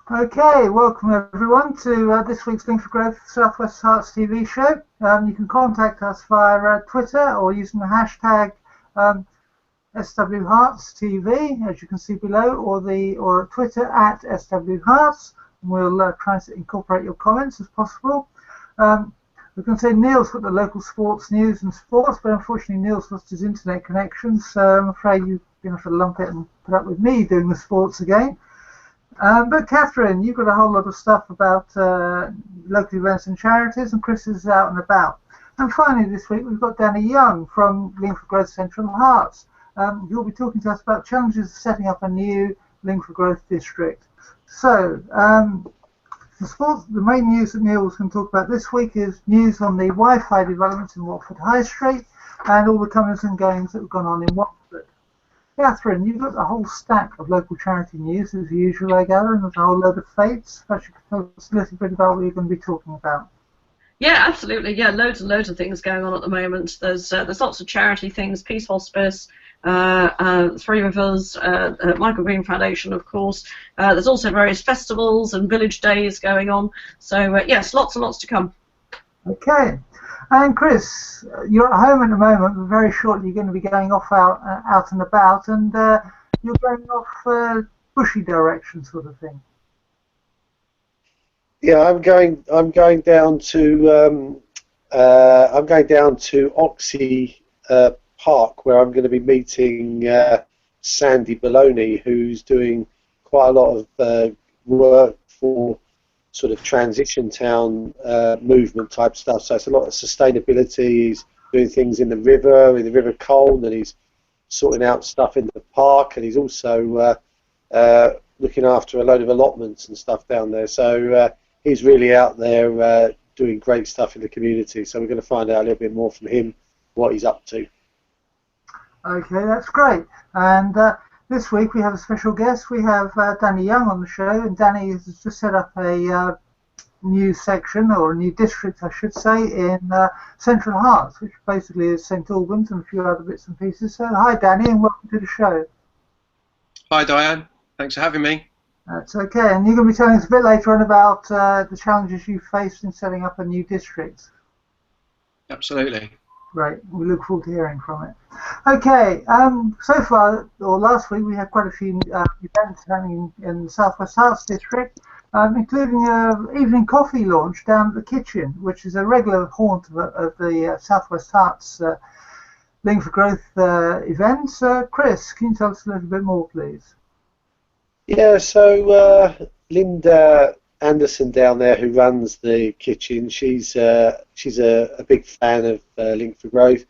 Okay, welcome everyone to this week's Link for Growth Southwest Herts TV show. You can contact us via Twitter or using the hashtag SW Herts TV, as you can see below, or Twitter at SW Herts. We'll try and incorporate your comments as possible. We can say Neal's got the local sports news and sports, but unfortunately Neal's lost his internet connection, so I'm afraid you're going to have to lump it and put up with me doing the sports again. But Catherine, you've got a whole lot of stuff about local events and charities, and Chris is out and about. And finally this week we've got Danny Young from Link for Growth Central Herts. You'll be talking to us about challenges of setting up a new Link for Growth district. So, the main news that Neal was going to talk about this week is news on the Wi-Fi developments in Watford High Street and all the comings and goings that have gone on in Watford. Catherine, you've got a whole stack of local charity news, as usual, I gather, and there's a whole load of fates. Perhaps you could tell us a little bit about what you're going to be talking about. Yeah, absolutely. Yeah, loads and loads of things going on at the moment. There's lots of charity things, Peace Hospice, Three Rivers, Michael Green Foundation, of course. There's also various festivals and village days going on. So, yes, lots and lots to come. Okay. And Chris, you're at home at the moment, but very shortly you're going to be going off out and about, and you're going off bushy direction, sort of thing. Yeah, I'm going down to Oxley Park, where I'm going to be meeting Sandy Baloney, who's doing quite a lot of work for sort of transition town movement type stuff. So it's a lot of sustainability. He's doing things in the River Colne, and he's sorting out stuff in the park, and he's also looking after a load of allotments and stuff down there. So he's really out there doing great stuff in the community. So we're going to find out a little bit more from him, what he's up to. Okay, that's great. And this week we have a special guest. We have Danny Young on the show, and Danny has just set up a new section, or a new district, I should say, in Central Herts, which basically is St Albans and a few other bits and pieces. So hi Danny, and welcome to the show. Hi Diane, thanks for having me. That's okay, and you're going to be telling us a bit later on about the challenges you faced in setting up a new district. Absolutely. Great, we look forward to hearing from it. Okay, so far, or last week, we had quite a few events happening in the Southwest Herts district, including an evening coffee launch down at the Kitchen, which is a regular haunt of the Southwest Herts Link for Growth events. Chris, can you tell us a little bit more, please? Yeah, so Linda Anderson down there, who runs the Kitchen, she's a big fan of Link for Growth,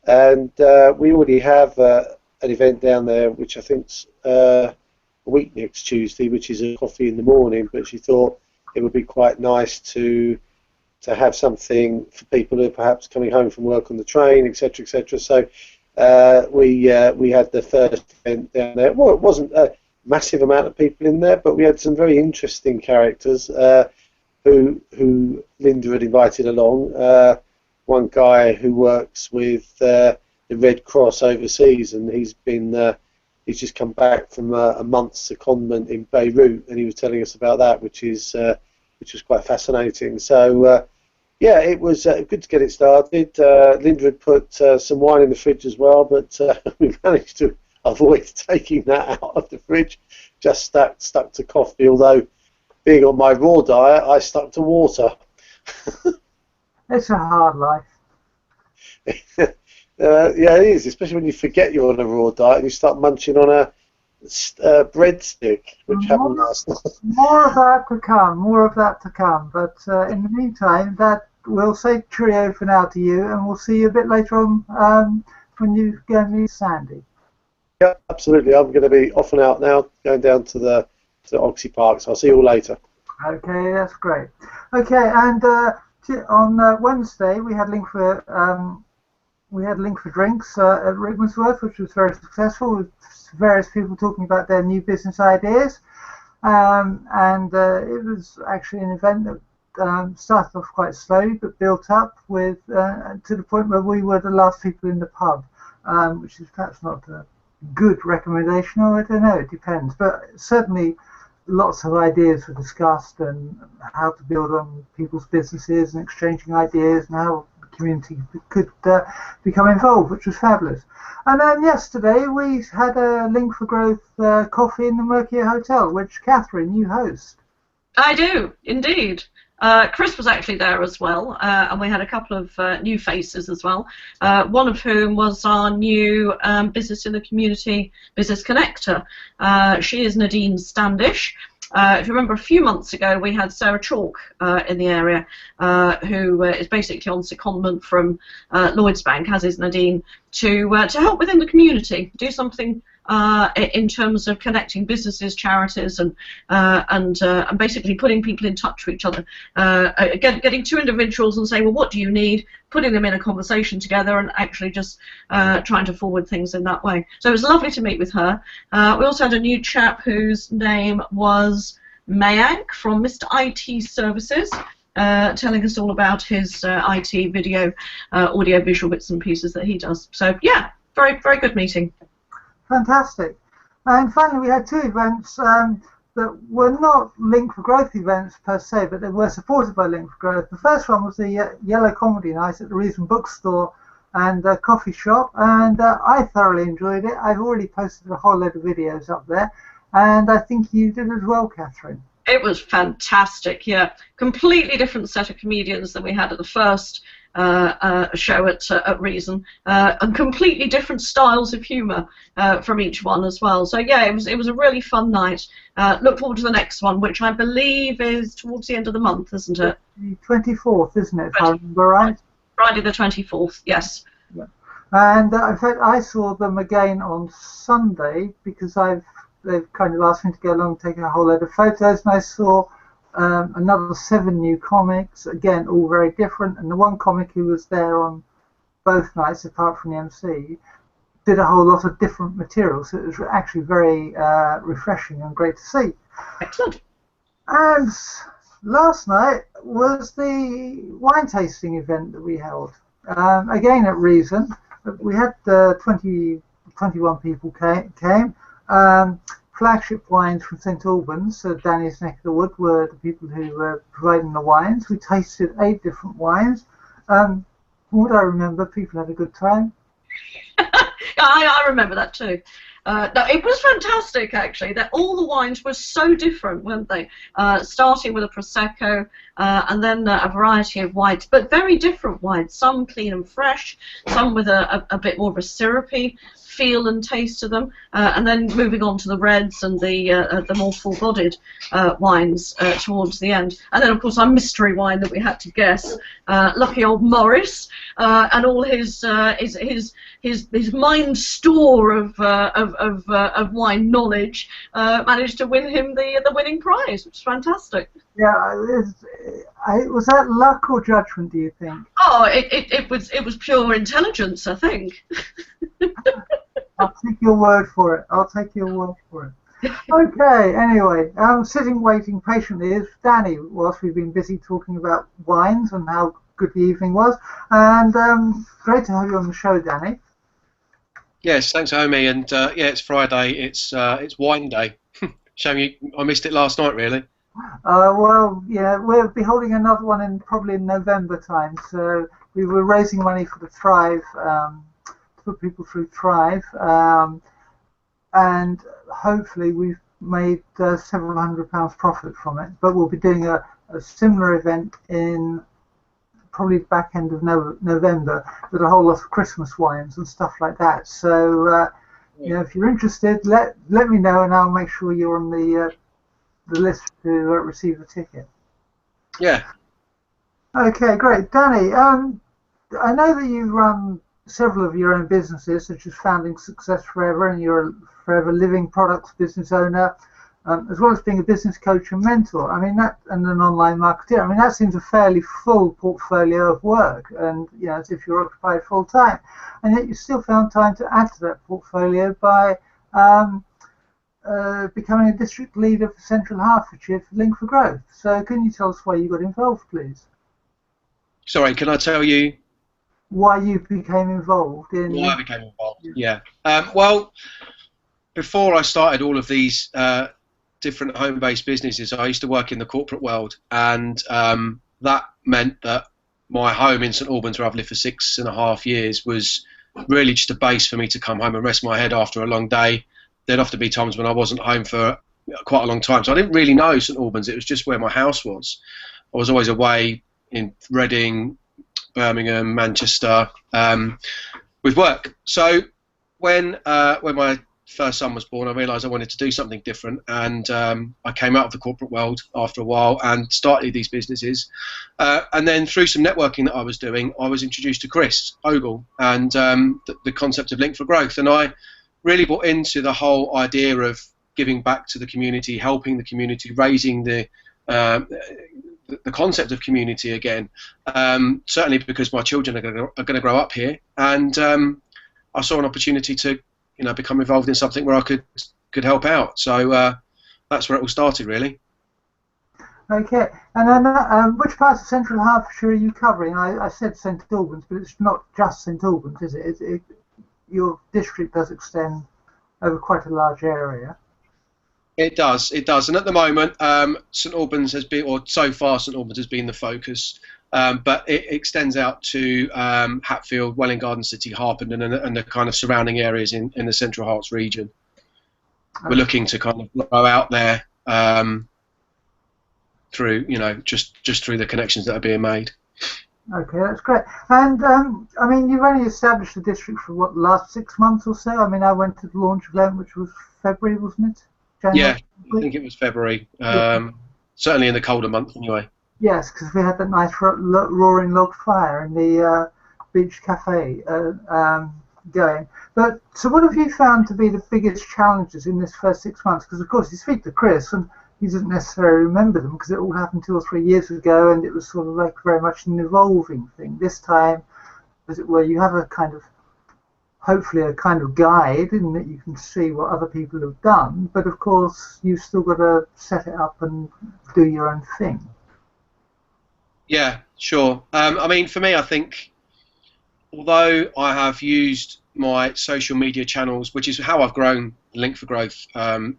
and we already have an event down there, which I think's a week next Tuesday, which is a coffee in the morning. But she thought it would be quite nice to have something for people who are perhaps coming home from work on the train, etc., etc. So we had the first event down there. Well, it wasn't a massive amount of people in there, but we had some very interesting characters who Linda had invited along. One guy who works with the Red Cross overseas, and he's just come back from a month's secondment in Beirut, and he was telling us about that, which was quite fascinating. So yeah, it was good to get it started. Linda had put some wine in the fridge as well, but we managed to avoid taking that out of the fridge. Just stuck to coffee, although being on my raw diet, I stuck to water. It's a hard life. Yeah, it is, especially when you forget you're on a raw diet and you start munching on a breadstick, which happened last night. More of that to come. But in the meantime, we'll say cheerio for now to you, and we'll see you a bit later on when you go and meet Sandy. Yeah, absolutely. I'm going to be off and out now, going down to Oxley Park. So I'll see you all later. Okay, that's great. Okay, and on Wednesday we had Link for Drinks at Rickmansworth, which was very successful, with various people talking about their new business ideas, and it was actually an event that started off quite slowly but built up with to the point where we were the last people in the pub, which is perhaps not a good recommendation, or I don't know, it depends, but certainly lots of ideas were discussed and how to build on people's businesses and exchanging ideas and how the community could become involved, which was fabulous. And then yesterday we had a Link for Growth coffee in the Mercure Hotel, which Catherine, you host. I do, indeed. Chris was actually there as well, and we had a couple of new faces as well, one of whom was our new Business in the Community Business Connector. She is Nadine Standish. If you remember, a few months ago we had Sarah Chalk in the area, who is basically on secondment from Lloyds Bank, as is Nadine, to help within the community, do something in terms of connecting businesses, charities, and basically putting people in touch with each other. Getting two individuals and saying, well, what do you need? Putting them in a conversation together and actually just trying to forward things in that way. So it was lovely to meet with her. We also had a new chap whose name was Mayank from Mr. IT Services, telling us all about his IT video, audio, visual bits and pieces that he does. So yeah, very, very good meeting. Fantastic. And finally, we had two events that were not Link for Growth events per se, but they were supported by Link for Growth. The first one was the Yellow Comedy Night at the Reason Bookstore and Coffee Shop, and I thoroughly enjoyed it. I've already posted a whole load of videos up there, and I think you did as well, Catherine. It was fantastic, yeah. Completely different set of comedians than we had at the first show at Reason, and completely different styles of humour from each one as well. So yeah, it was a really fun night. Look forward to the next one, which I believe is towards the end of the month, isn't it? The 24th, isn't it, if I remember right? Friday the 24th, yes. Yeah. And in fact, I saw them again on Sunday because they've kind of asked me to go along and take a whole load of photos, and I saw another 7 new comics, again all very different, and the one comic who was there on both nights apart from the MC did a whole lot of different material, so it was actually very refreshing and great to see. Excellent. And last night was the wine tasting event that we held, again at Reason. We had 21 people came. Flagship wines from St Albans, so Danny's neck of the wood, were the people who were providing the wines. We tasted 8 different wines. From what I remember, people had a good time. I remember that too. No, it was fantastic actually. That all the wines were so different, weren't they? Starting with a prosecco, and then a variety of whites, but very different wines. Some clean and fresh, some with a bit more of a syrupy feel and taste to them, and then moving on to the reds and the more full-bodied wines towards the end. And then, of course, our mystery wine that we had to guess, lucky old Morris, and all his mind store of wine knowledge managed to win him the winning prize, which is fantastic. Yeah, was that luck or judgment, do you think? Oh, it was pure intelligence, I think. I'll take your word for it. I'll take your word for it. Okay, anyway, sitting waiting patiently is Danny, whilst we've been busy talking about wines and how good the evening was. And great to have you on the show, Danny. Yes, thanks for having me. And yeah, it's Friday. It's wine day. Shame I missed it last night, really. Well, yeah, we'll be holding another one probably in November time. So we were raising money for the Thrive, to put people through Thrive, and hopefully we've made several £100 profit from it. But we'll be doing a similar event in probably the back end of November with a whole lot of Christmas wines and stuff like that. So you know, if you're interested, let me know, and I'll make sure you're on the list to receive the ticket. Yeah. Okay, great. Danny, I know that you run several of your own businesses, such as Founding Success Forever, and you're a Forever Living Products business owner, as well as being a business coach and mentor. I mean, and an online marketer. I mean, that seems a fairly full portfolio of work, and you know, as if you're occupied full time, and yet you still found time to add to that portfolio by becoming a district leader for Central Hertfordshire for Link for Growth. So can you tell us why you got involved, please? Sorry, can I tell you why you became involved in... Why I became involved, yeah. Well, before I started all of these different home-based businesses. I used to work in the corporate world, and that meant that my home in St Albans, where I've lived for 6.5 years, was really just a base for me to come home and rest my head after a long day. There'd often be times when I wasn't home for quite a long time, so I didn't really know St Albans. It was just where my house was. I was always away in Reading, Birmingham, Manchester, with work. So when my first son was born, I realised I wanted to do something different, and I came out of the corporate world after a while and started these businesses. And then through some networking that I was doing, I was introduced to Chris Ogle and the concept of Link for Growth, and I really bought into the whole idea of giving back to the community, helping the community, raising the concept of community again. Certainly because my children are going to grow up here, and I saw an opportunity to become involved in something where I could help out. So that's where it all started, really. Okay, and then which parts of Central Hertfordshire are you covering? I said St Albans, but it's not just St Albans, is it? Your district does extend over quite a large area. It does, and at the moment, St Albans has been, or so far, St Albans has been the focus. But it extends out to Hatfield, Welwyn Garden City, Harpenden, and the kind of surrounding areas in the Central Herts region. We're looking to kind of grow out there through, just through the connections that are being made. Okay, that's great. And I mean, you've only established the district for what, the last 6 months or so? I mean, I went to the launch event, which was February, wasn't it? January? Yeah, I think it was February. Certainly in the colder months, anyway. Yes, because we had that nice roaring log fire in the beach cafe going. But so, what have you found to be the biggest challenges in this first 6 months? Because of course, you speak to Chris, and he doesn't necessarily remember them because it all happened 2 or 3 years ago, and it was sort of like very much an evolving thing. This time, as it were, you have a kind of, hopefully, a kind of guide in that you can see what other people have done. But of course, you've still got to set it up and do your own thing. Yeah, sure. I mean, for me, I think, although I have used my social media channels, which is how I've grown Link for Growth,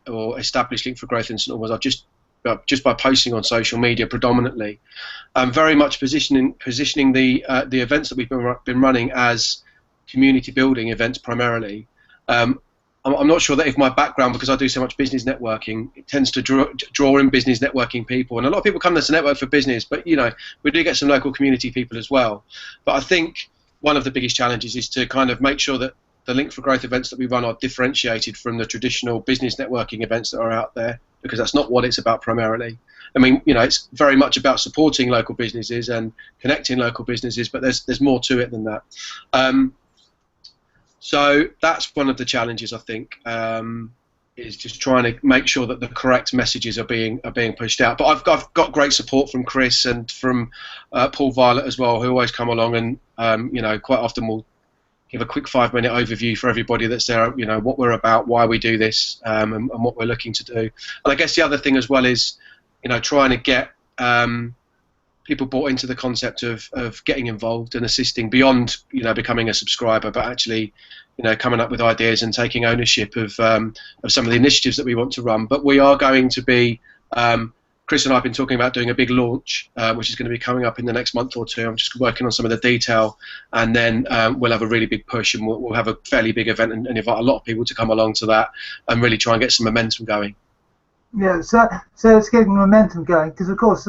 or established Link for Growth in St Albans, I've just by posting on social media predominantly, very much positioning the events that we've been running as community building events primarily. I'm not sure that if my background, because I do so much business networking, it tends to draw in business networking people, and a lot of people come to network for business, but we do get some local community people as well. But I think one of the biggest challenges is to kind of make sure that the Link for Growth events that we run are differentiated from the traditional business networking events that are out there, because that's not what it's about primarily. I mean, it's very much about supporting local businesses and connecting local businesses, but there's more to it than that. So that's one of the challenges, I think, is just trying to make sure that the correct messages are being pushed out. But I've got great support from Chris and from Paul Violet as well, who always come along and quite often will give a quick 5-minute overview for everybody that's there. What we're about, why we do this, and what we're looking to do. And I guess the other thing as well is trying to get people bought into the concept of getting involved and assisting beyond becoming a subscriber, but actually coming up with ideas and taking ownership of some of the initiatives that we want to run. But we are going to be, Chris and I have been talking about doing a big launch, which is going to be coming up in the next month or two. I'm just working on some of the detail, and then we'll have a really big push, and we'll have a fairly big event and invite a lot of people to come along to that and really try and get some momentum going. Yeah, so it's getting momentum going, because of course,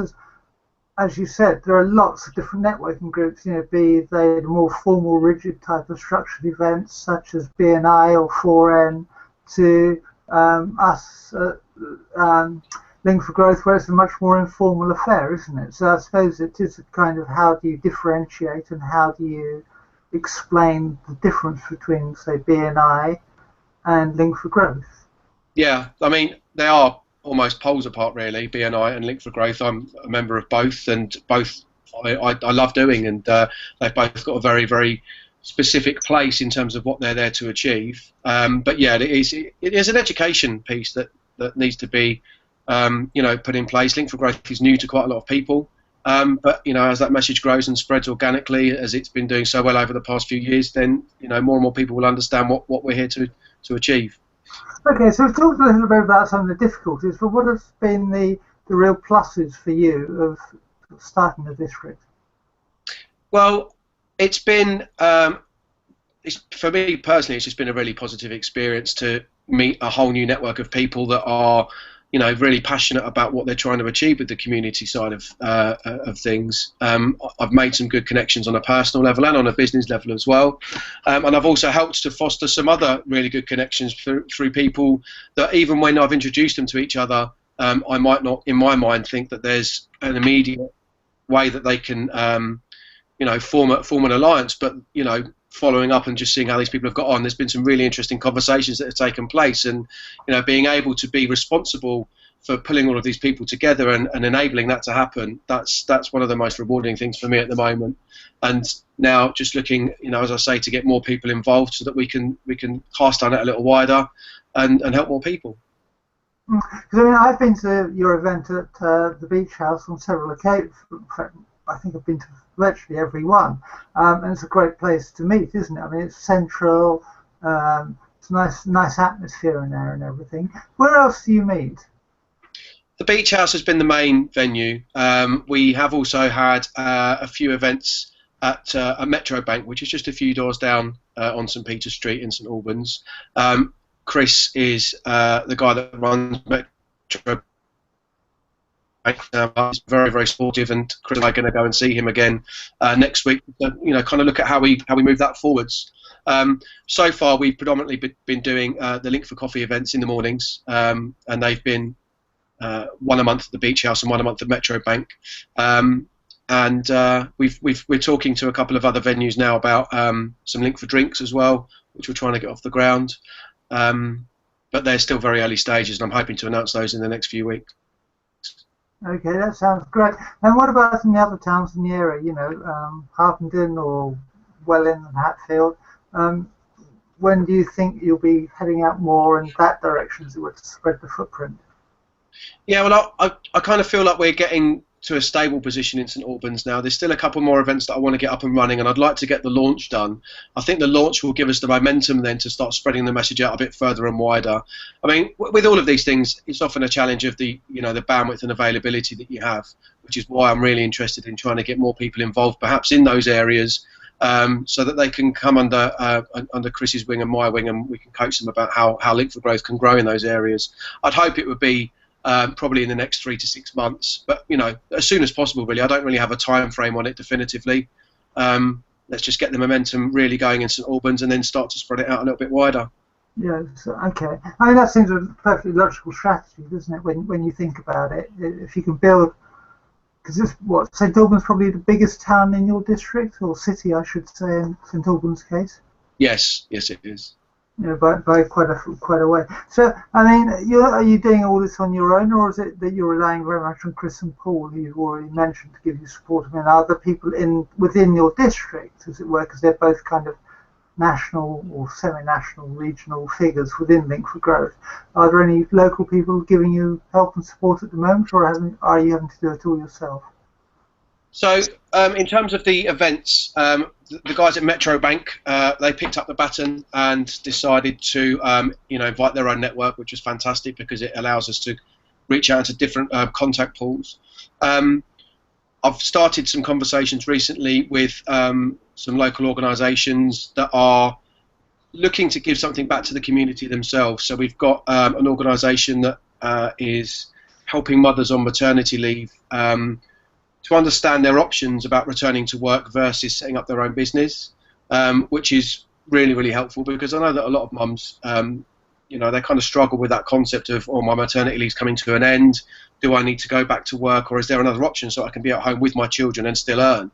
as you said, there are lots of different networking groups, be they the more formal, rigid type of structured events such as BNI or 4N, to us, Link for Growth, where it's a much more informal affair, isn't it? So I suppose it is a kind of, how do you differentiate and how do you explain the difference between, say, BNI and Link for Growth? Yeah, I mean, they are almost poles apart, really, BNI and Link for Growth. I'm a member of both, and both I love doing, and they've both got a very, very specific place in terms of what they're there to achieve. But yeah, it is an education piece that needs to be put in place. Link for Growth is new to quite a lot of people, but as that message grows and spreads organically, as it's been doing so well over the past few years, then more and more people will understand what we're here to achieve. Okay, so we've talked a little bit about some of the difficulties, but what has been the real pluses for you of starting the district? Well, it's been, for me personally, it's just been a really positive experience to meet a whole new network of people that are, really passionate about what they're trying to achieve with the community side of things. I've made some good connections on a personal level and on a business level as well, and I've also helped to foster some other really good connections through people that even when I've introduced them to each other, I might not, in my mind, think that there's an immediate way that they can, form an alliance, but following up and just seeing how these people have got on, there's been some really interesting conversations that have taken place, and being able to be responsible for pulling all of these people together and enabling that to happen, that's one of the most rewarding things for me at the moment. And now just looking, as I say, to get more people involved so that we can cast our net a little wider and help more people. Because I've been to your event at the Beach House on several occasions. I think I've been to virtually every one, and it's a great place to meet, isn't it? It's central, it's a nice atmosphere in there and everything. Where else do you meet? The Beach House has been the main venue. We have also had a few events at a Metro Bank, which is just a few doors down on St Peter Street in St Albans. Chris is the guy that runs Metro. He's very, very supportive, and Chris and I are going to go and see him again next week. Kind of look at how we move that forwards. So far, we've predominantly been doing the Link for Coffee events in the mornings, and they've been one a month at the Beach House and one a month at Metro Bank. And we're talking to a couple of other venues now about some Link for Drinks as well, which we're trying to get off the ground. But they're still very early stages, and I'm hoping to announce those in the next few weeks. Okay, that sounds great. And what about in the other towns in the area, Harpenden or Welling and Hatfield? When do you think you'll be heading out more in that direction as it were to spread the footprint? Yeah, well, I kind of feel like we're getting to a stable position in St Albans now. There's still a couple more events that I want to get up and running, and I'd like to get the launch done. I think the launch will give us the momentum then to start spreading the message out a bit further and wider. With all of these things, it's often a challenge of the bandwidth and availability that you have, which is why I'm really interested in trying to get more people involved, perhaps in those areas, so that they can come under Chris's wing and my wing, and we can coach them about how Link for Growth can grow in those areas. I'd hope it would be probably in the next 3 to 6 months, but as soon as possible, really. I don't really have a time frame on it definitively. Let's just get the momentum really going in St Albans and then start to spread it out a little bit wider. Yes, okay. That seems a perfectly logical strategy, doesn't it, when you think about it? If you can build, because St Albans probably the biggest town in your district, or city, I should say, in St Albans' case? Yes, it is. By quite a way. So, are you doing all this on your own, or is it that you're relying very much on Chris and Paul, who you've already mentioned, to give you support? Are there people within your district, as it were, because they're both kind of national or semi-national, regional figures within Link for Growth? Are there any local people giving you help and support at the moment, or are you having to do it all yourself? So, in terms of the events, the guys at Metro Bank, they picked up the baton and decided to, invite their own network, which was fantastic because it allows us to reach out to different contact pools. I've started some conversations recently with some local organisations that are looking to give something back to the community themselves. So we've got an organisation that is helping mothers on maternity leave to understand their options about returning to work versus setting up their own business, which is really, really helpful, because I know that a lot of mums, they kind of struggle with that concept of, my maternity leave's coming to an end. Do I need to go back to work, or is there another option so I can be at home with my children and still earn?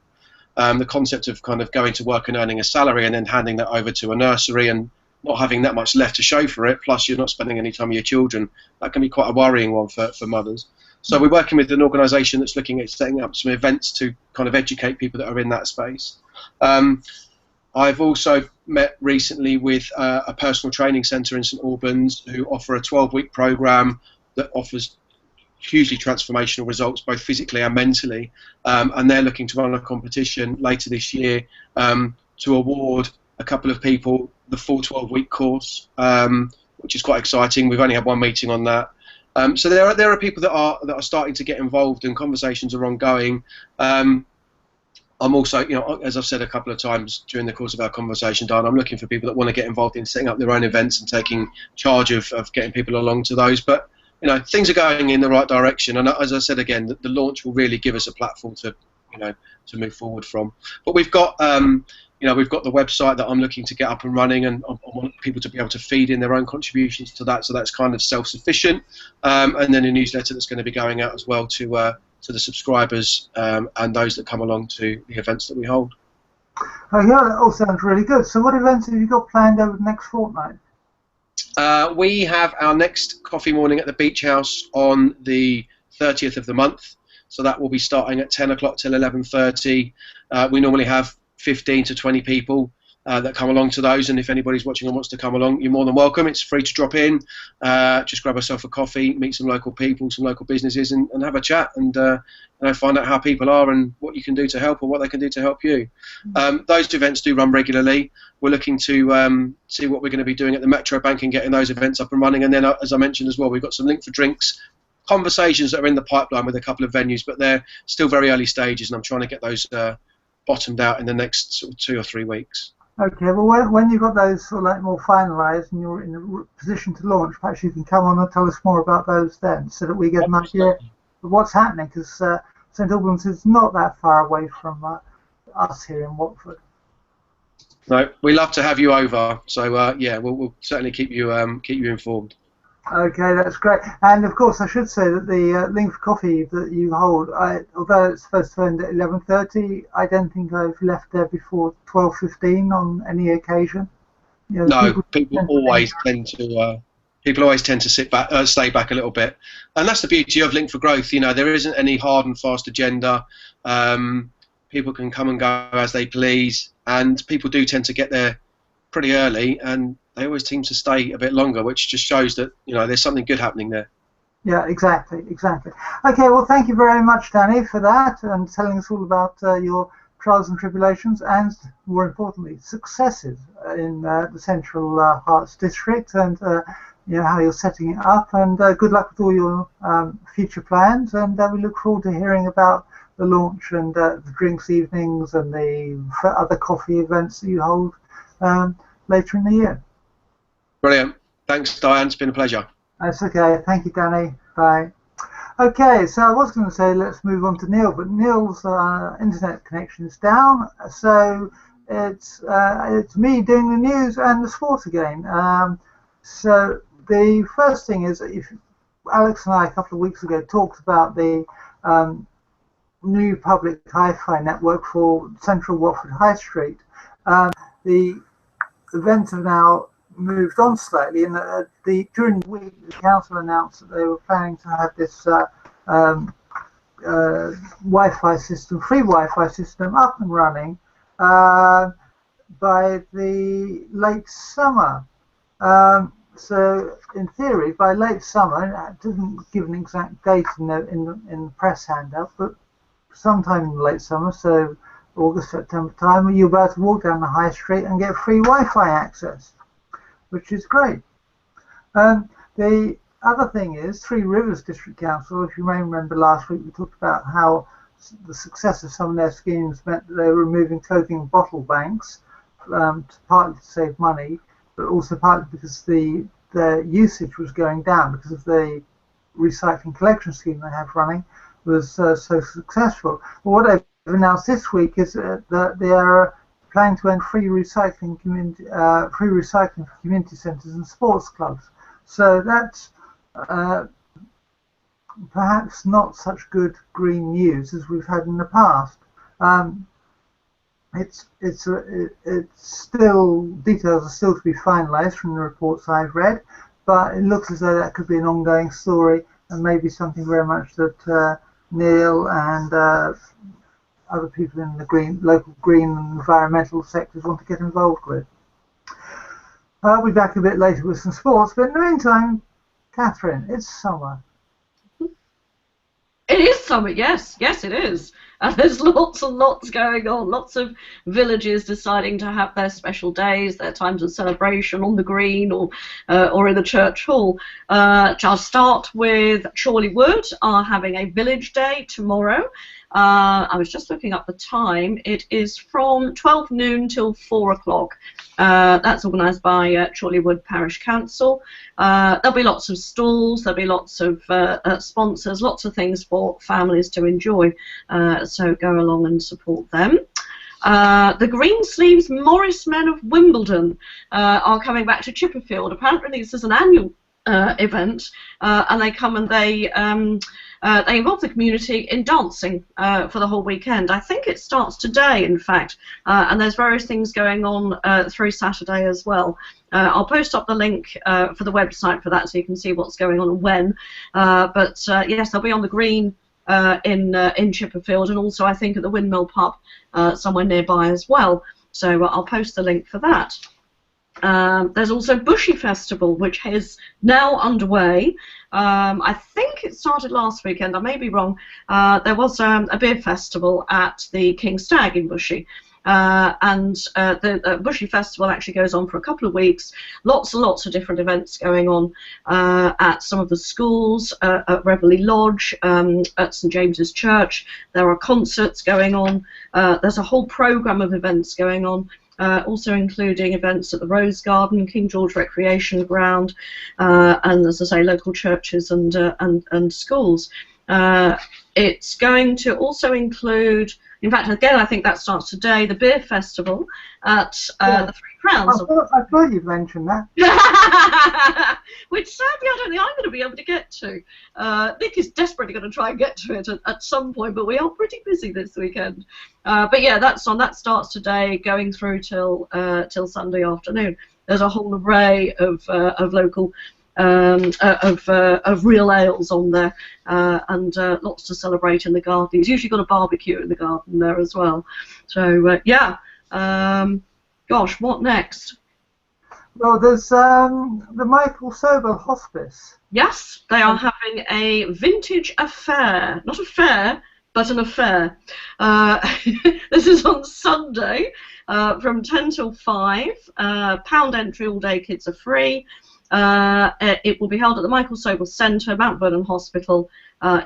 The concept of kind of going to work and earning a salary and then handing that over to a nursery and not having that much left to show for it, plus you're not spending any time with your children, that can be quite a worrying one for mothers. So we're working with an organisation that's looking at setting up some events to kind of educate people that are in that space. I've also met recently with a personal training centre in St Albans who offer a 12-week programme that offers hugely transformational results, both physically and mentally, and they're looking to run a competition later this year to award a couple of people the full 12-week course which is quite exciting. We've only had one meeting on that. So there are people that are starting to get involved, and conversations are ongoing. I'm also, as I've said a couple of times during the course of our conversation, Diane, I'm looking for people that want to get involved in setting up their own events and taking charge of getting people along to those. But things are going in the right direction, and as I said again, the launch will really give us a platform to move forward from. But we've got we've got the website that I'm looking to get up and running, and I want people to be able to feed in their own contributions to that, so that's kind of self-sufficient. And then a newsletter that's going to be going out as well to the subscribers and those that come along to the events that we hold. Oh yeah, that all sounds really good. So what events have you got planned over the next fortnight? We have our next coffee morning at the Beach House on the 30th of the month. So that will be starting at 10 o'clock till 11:30. We normally have 15 to 20 people that come along to those, and if anybody's watching and wants to come along, you're more than welcome. It's free to drop in, just grab yourself a coffee, meet some local people, some local businesses, and have a chat, and find out how people are and what you can do to help, or what they can do to help you. Those events do run regularly. We're looking to see what we're going to be doing at the Metro Bank and getting those events up and running, and then as I mentioned as well, we've got some Link for Drinks conversations that are in the pipeline with a couple of venues, but they're still very early stages, and I'm trying to get those bottomed out in the next sort of 2 or 3 weeks. Okay, well, when you've got those sort of like more finalised and you're in a position to launch, perhaps you can come on and tell us more about those then, so that we get an idea of what's happening, because St Albans is not that far away from us here in Watford. No, we love to have you over, so yeah, we'll certainly keep you informed. Okay, that's great. And of course, I should say that the Link for Coffee that you hold, although it's supposed to end at 11:30, I don't think I've left there before 12:15 on any occasion. No, people always tend to sit back, stay back a little bit, and that's the beauty of Link for Growth. There isn't any hard and fast agenda. People can come and go as they please, and people do tend to get there pretty early, and they always seem to stay a bit longer, which just shows that there's something good happening there. Yeah, exactly. Okay, well, thank you very much, Danny, for that and telling us all about your trials and tribulations, and more importantly, successes in the Central Herts district, and how you're setting it up. And good luck with all your future plans. And we look forward to hearing about the launch and the drinks evenings and the other coffee events that you hold later in the year. Brilliant. Thanks, Diane. It's been a pleasure. That's okay. Thank you, Danny. Bye. Okay, so I was going to say let's move on to Neal, but Neal's internet connection is down, so it's me doing the news and the sport again. So the first thing is, if Alex and I a couple of weeks ago talked about the new public hi-fi network for Central Watford High Street. The events have now moved on slightly, and during the week the council announced that they were planning to have this Wi-Fi system, free Wi-Fi system, up and running by the late summer. So in theory, by late summer, it doesn't give an exact date in the press handout, but sometime in the late summer, so August, September time, you're about to walk down the high street and get free Wi-Fi access, which is great. The other thing is, Three Rivers District Council, if you may remember last week, we talked about how the success of some of their schemes meant that they were removing clothing bottle banks, partly to save money, but also partly because the usage was going down because of the recycling collection scheme they have running was so successful. Well, what they've announced this week is that they are planning to end free recycling for community centres and sports clubs. So that's perhaps not such good green news as we've had in the past. It's still, details are still to be finalised from the reports I've read, but it looks as though that could be an ongoing story and maybe something very much that Neal and other people in the local green and environmental sectors want to get involved with. I'll be back a bit later with some sports, but in the meantime, Catherine, it's summer. It is Summit, yes, it is. And there's lots and lots going on. Lots of villages deciding to have their special days, their times of celebration on the green or in the church hall. I'll start with Chorleywood are having a village day tomorrow. I was just looking up the time. It is from 12 noon till 4 o'clock. That's organised by Chorleywood Parish Council. There'll be lots of stalls, there'll be lots of sponsors, lots of things for families to enjoy. So go along and support them. The Greensleeves Morris Men of Wimbledon are coming back to Chipperfield. Apparently this is an annual event, and they come and they involve the community in dancing for the whole weekend. I think it starts today, in fact, and there's various things going on through Saturday as well. I'll post up the link for the website for that so you can see what's going on and when. But yes, they'll be on the green in Chipperfield, and also I think at the Windmill Pub somewhere nearby as well. So I'll post the link for that. There's also Bushy Festival, which is now underway. I think it started last weekend, I may be wrong. There was a beer festival at the King Stag in Bushy. And the Bushy Festival actually goes on for a couple of weeks. Lots and lots of different events going on at some of the schools, at Reveley Lodge, at St James's Church. There are concerts going on. There's a whole programme of events going on. Also including events at the Rose Garden, King George Recreation Ground, and as I say, local churches and schools. It's going to also include, in fact, again, I think that starts today, the beer festival at the Three Crowns. I thought you'd mentioned that. Which sadly I don't think I'm going to be able to get to. Nick is desperately going to try and get to it at some point, but we are pretty busy this weekend. But yeah, that starts today, going through till Sunday afternoon. There's a whole array of local of real ales on there, and lots to celebrate in the garden. He's usually got a barbecue in the garden there as well. So yeah, gosh, what next? Well, there's the Michael Sobel Hospice. Yes, they are having a vintage affair, not a fair, but an affair. This is on Sunday from 10 till 5. Pound entry, all day kids are free. It will be held at the Michael Sobel Centre, Mount Vernon Hospital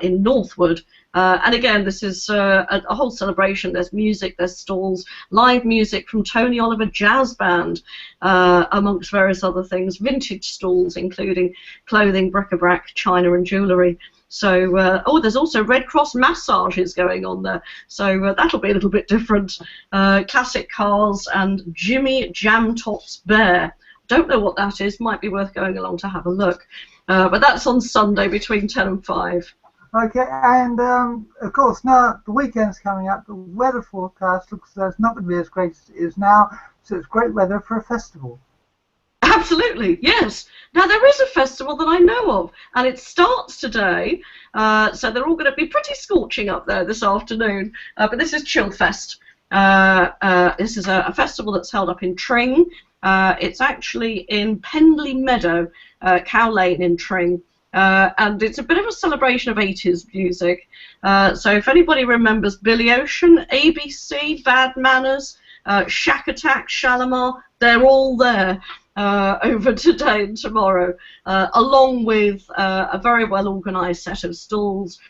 in Northwood. And again, this is a whole celebration. There's music, there's stalls, live music from Tony Oliver Jazz Band, amongst various other things, vintage stalls including clothing, bric-a-brac, china and jewellery. So, there's also Red Cross massages going on there, so that'll be a little bit different. Classic cars and Jimmy Jamtop's Bear. Don't know what that is, might be worth going along to have a look. But that's on Sunday between 10 and 5. Okay, and of course now the weekend's coming up. The weather forecast looks as though it's not going to be as great as it is now, so it's great weather for a festival. Absolutely, yes. Now there is a festival that I know of, and it starts today, so they're all going to be pretty scorching up there this afternoon, but this is Chillfest. This is a festival that's held up in Tring. It's actually in Pendley Meadow, Cow Lane in Tring, and it's a bit of a celebration of 80s music. So if anybody remembers Billy Ocean, ABC, Bad Manners, Shack Attack, Shalimar, they're all there over today and tomorrow, along with a very well organised set of stalls.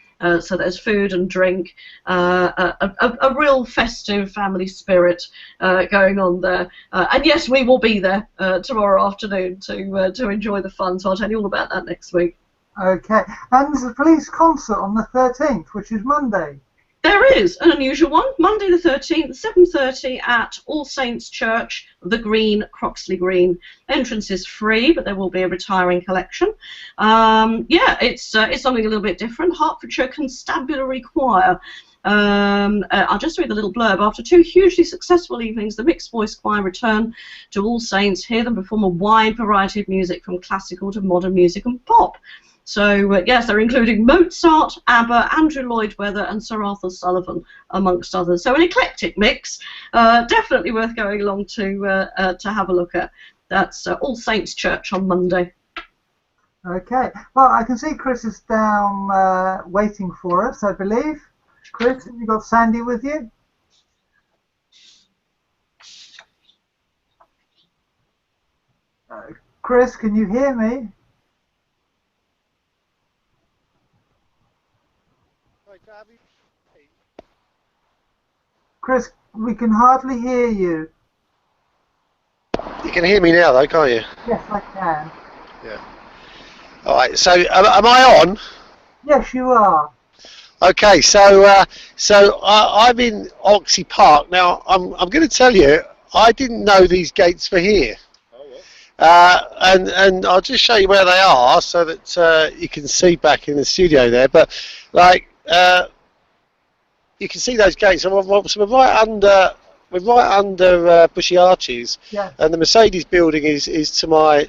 So there's food and drink, a real festive family spirit going on there. And yes, we will be there tomorrow afternoon to enjoy the fun, so I'll tell you all about that next week. Okay, and there's a police concert on the 13th, which is Monday. There is an unusual one, Monday the 13th, 7:30 at All Saints Church, the Green, Croxley Green. Entrance is free, but there will be a retiring collection. Yeah, it's something a little bit different. Hertfordshire Constabulary Choir. I'll just read the little blurb. After 2 hugely successful evenings, the mixed voice choir return to All Saints. Hear them perform a wide variety of music, from classical to modern music and pop. So, yes, they're including Mozart, ABBA, Andrew Lloyd Webber and Sir Arthur Sullivan, amongst others. So an eclectic mix, definitely worth going along to have a look at. That's All Saints Church on Monday. Okay. Well, I can see Chris is down waiting for us, I believe. Chris, have you got Sandy with you? Chris, can you hear me? Chris, we can hardly hear you. You can hear me now, though, can't you? Yes, I can. Yeah. All right. So, am I on? Yes, you are. Okay. So I'm in Oxley Park now. I'm going to tell you, I didn't know these gates were here. And I'll just show you where they are so that you can see back in the studio there. But like you can see those gates. So we're right under Bushy Arches, Yeah. and the Mercedes building is to my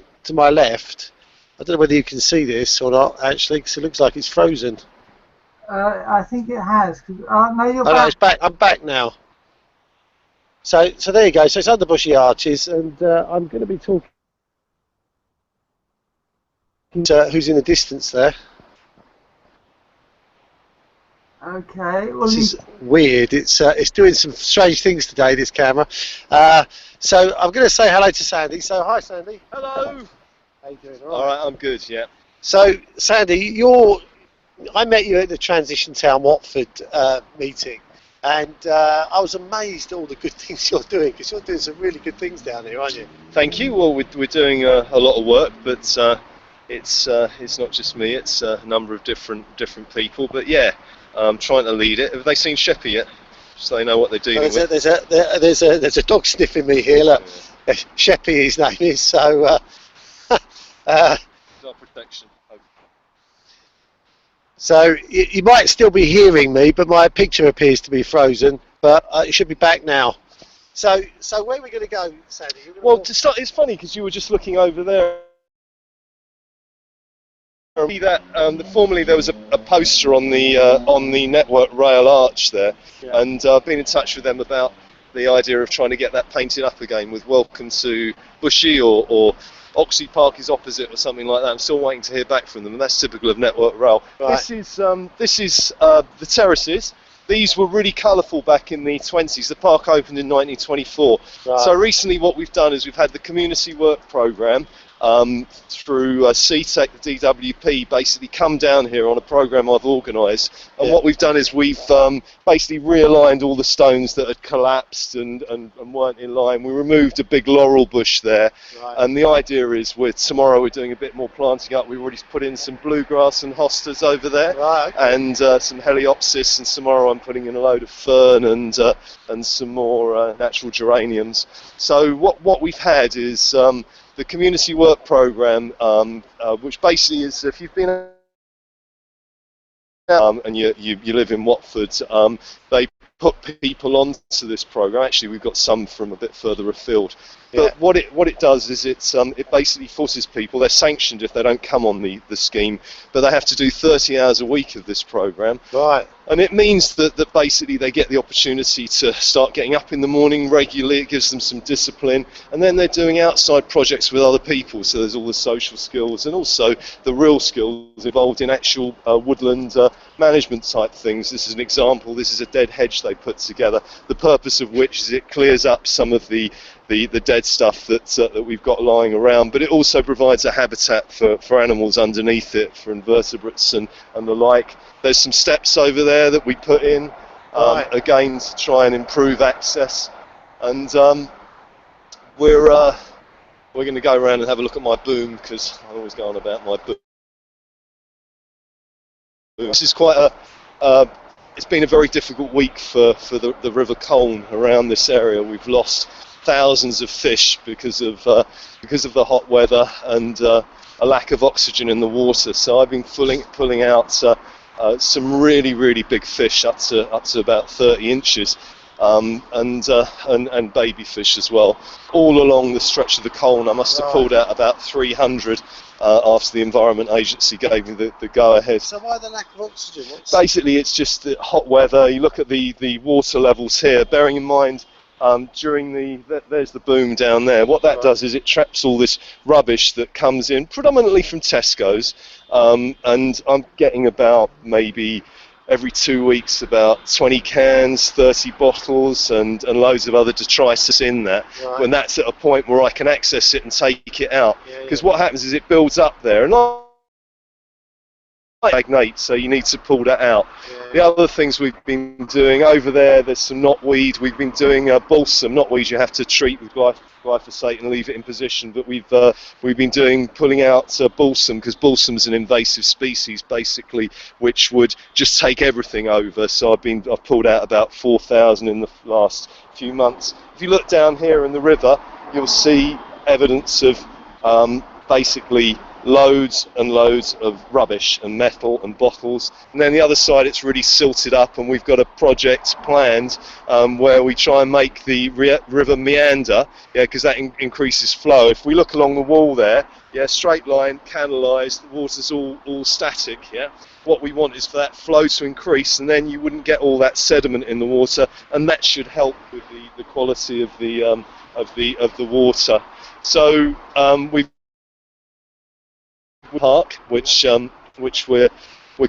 left. I don't know whether you can see this or not actually, because it looks like it's frozen. I think it has. No, you're Oh, back. no, it's back. I'm back now. So there you go. So it's under Bushy Arches, and I'm going to be talking to who's in the distance there. Okay. Well, This is weird. It's doing some strange things today, this camera. So I'm going to say hello to Sandy. So hi, Sandy. Hello. How you doing? All right, I'm good. Yeah. So Sandy, I met you at the Transition Town Watford meeting, and I was amazed at all the good things you're doing, because you're doing some really good things down here, aren't you? Thank you. Well, we're doing a lot of work, but it's not just me. It's a number of different people. But yeah, I'm trying to lead it. Have they seen Sheppy yet? So they know what they're dealing with. There's a dog sniffing me here. Look, Sheppy, his name is. So. Our protection. So you might still be hearing me, but my picture appears to be frozen. But it should be back now. So where are we going to go, Sandy? Well, to start, it's funny because you were just looking over there. See that formerly there was a poster on the Network Rail arch there, Yeah. and I've been in touch with them about the idea of trying to get that painted up again with "Welcome to Bushy" or Oxley Park is opposite or something like that. I'm still waiting to hear back from them, and that's typical of Network Rail. Right. This is the terraces. These were really colourful back in the 20s. The park opened in 1924. Right. So recently what we've done is we've had the community work programme through CTEC, the DWP, basically come down here on a programme I've organised. And what we've done is we've basically realigned all the stones that had collapsed and weren't in line. We removed a big laurel bush there. Right. And the idea is tomorrow we're doing a bit more planting up. We've already put in some bluegrass and hostas over there. Right, okay. And some heliopsis, and tomorrow I'm putting in a load of fern and some more natural geraniums. So what we've had is the community work programme, which basically is, if you've been and you live in Watford, they put people onto this programme. Actually, we've got some from a bit further afield. But what it does is it basically forces people, they're sanctioned if they don't come on the scheme, but they have to do 30 hours a week of this programme. Right. And it means that basically they get the opportunity to start getting up in the morning regularly. It gives them some discipline, and then they're doing outside projects with other people. So there's all the social skills and also the real skills involved in actual woodland management type things. This is an example. This is a dead hedge they put together. The purpose of which is it clears up some of the dead stuff that we've got lying around, but it also provides a habitat for animals underneath it, for invertebrates and the like. There's some steps over there that we put in, again to try and improve access, and we're going to go around and have a look at my boom, because I always go on about my boom. This is quite it's been a very difficult week for the River Colne around this area. We've lost thousands of fish because of the hot weather and a lack of oxygen in the water. So I've been pulling out some really big fish up to about 30 inches, and baby fish as well, all along the stretch of the Colne. I must have pulled out about 300 after the Environment Agency gave me the go-ahead. So why the lack of oxygen? Basically, it's just the hot weather. You look at the water levels here, bearing in mind during there's the boom down there. What that does is it traps all this rubbish that comes in predominantly from Tesco's, and I'm getting about maybe every 2 weeks about 20 cans, 30 bottles, and loads of other detritus in that. Right. When that's at a point where I can access it and take it out, because what happens is it builds up there, and stagnate, so you need to pull that out. The other things we've been doing over there's some knotweed. We've been doing balsam. Knotweed you have to treat with glyphosate and leave it in position, but we've been pulling out balsam, because balsam's an invasive species basically, which would just take everything over. So I've pulled out about 4,000 in the last few months. If you look down here in the river, you'll see evidence of basically loads and loads of rubbish and metal and bottles, and then the other side it's really silted up, and we've got a project planned where we try and make the river meander, because that increases flow. If we look along the wall there, straight line, canalised, the water's all static. What we want is for that flow to increase, and then you wouldn't get all that sediment in the water, and that should help with the quality of the water. So we've park, which we're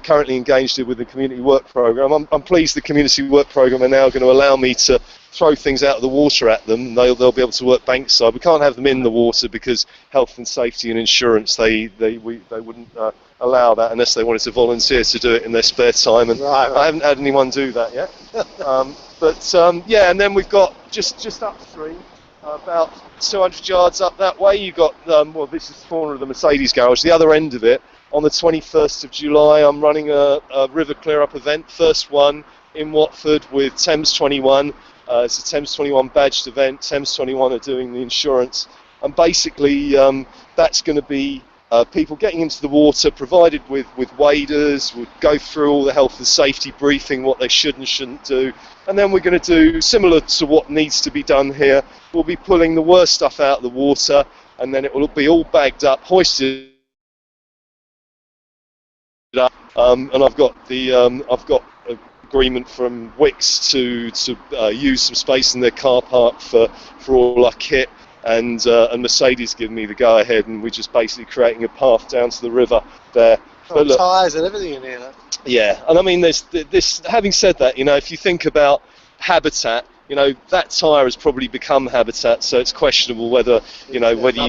currently engaged in with the community work programme. I'm pleased the community work programme are now going to allow me to throw things out of the water at them. They'll be able to work bankside. We can't have them in the water because health and safety and insurance, they wouldn't allow that unless they wanted to volunteer to do it in their spare time, and right. I haven't had anyone do that yet. And then we've got just upstream, about 200 yards up that way, you got, this is the corner of the Mercedes garage. The other end of it, on the 21st of July, I'm running a river clear-up event, first one in Watford with Thames 21. It's a Thames 21 badged event. Thames 21 are doing the insurance. And basically, that's going to be people getting into the water, provided with waders. We'll go through all the health and safety briefing, what they should and shouldn't do. And then we're going to do similar to what needs to be done here. We'll be pulling the worst stuff out of the water, and then it will be all bagged up, hoisted up. And I've got agreement from Wix to use some space in their car park for all our kit. And Mercedes giving me the go-ahead, and we're just basically creating a path down to the river there. Tyres and everything in here. Yeah, and I mean, there's this. Having said that, if you think about habitat, that tyre has probably become habitat, so it's questionable whether whether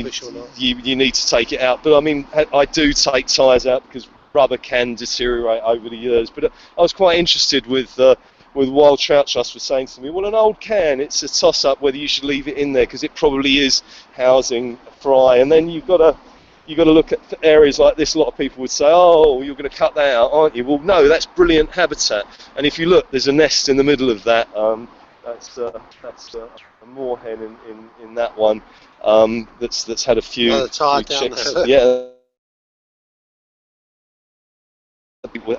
you need to take it out. But I mean, I do take tyres out because rubber can deteriorate over the years. But I was quite interested with Wild Trout Trust was saying to me, well, an old can, it's a toss-up whether you should leave it in there because it probably is housing fry. And then you've got to look at areas like this. A lot of people would say, oh, you're going to cut that out, aren't you? Well, no, that's brilliant habitat. And if you look, there's a nest in the middle of that. That's a moorhen in that one. That's had a few chicks. Yeah.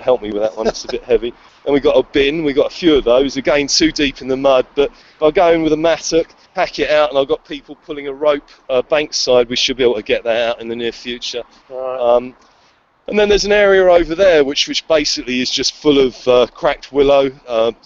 Help me with that one, it's a bit heavy. And we've got a bin, we've got a few of those, again too deep in the mud, but if I go in with a mattock, hack it out, and I've got people pulling a rope bankside, we should be able to get that out in the near future. Right. And then there's an area over there which basically is just full of cracked willow,